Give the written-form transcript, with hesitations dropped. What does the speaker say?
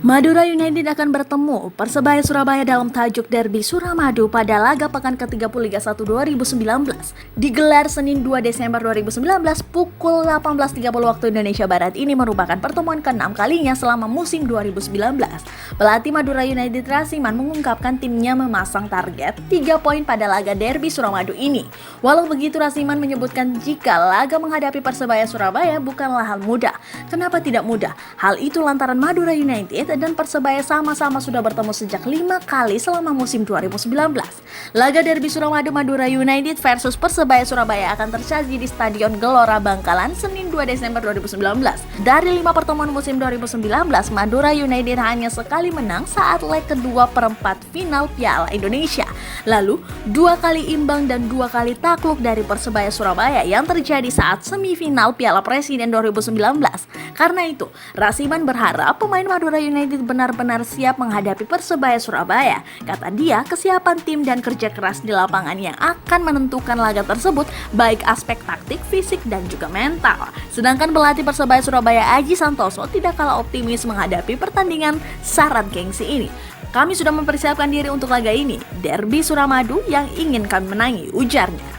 Madura United akan bertemu Persebaya Surabaya dalam tajuk Derby Suramadu pada laga pekan ke-30 Liga 1 2019. Digelar Senin 2 Desember 2019 pukul 18.30 waktu Indonesia Barat. Ini merupakan pertemuan ke-6 kalinya selama musim 2019. Pelatih Madura United Rasiman mengungkapkan timnya memasang target 3 poin pada laga Derby Suramadu ini. Walau begitu, Rasiman menyebutkan jika laga menghadapi Persebaya Surabaya bukanlah hal mudah. Kenapa tidak mudah? Hal itu lantaran Madura United dan Persebaya sama-sama sudah bertemu sejak 5 kali selama musim 2019. Laga Derby Suramadu Madura United versus Persebaya Surabaya akan tersaji di Stadion Gelora Bangkalan Senin 2 Desember 2019. Dari 5 pertemuan musim 2019, Madura United hanya sekali menang saat leg kedua perempat final Piala Indonesia. Lalu, 2 kali imbang dan 2 kali takluk dari Persebaya Surabaya yang terjadi saat semifinal Piala Presiden 2019. Karena itu, Rasiman berharap pemain Madura United benar-benar siap menghadapi Persebaya Surabaya. Kata dia, kesiapan tim dan kerja keras di lapangan yang akan menentukan laga tersebut, baik aspek taktik, fisik, dan juga mental. Sedangkan pelatih Persebaya Surabaya Aji Santoso tidak kalah optimis menghadapi pertandingan syarat gengsi ini. Kami sudah mempersiapkan diri untuk laga ini, Derby Suramadu yang ingin kami menangi, ujarnya.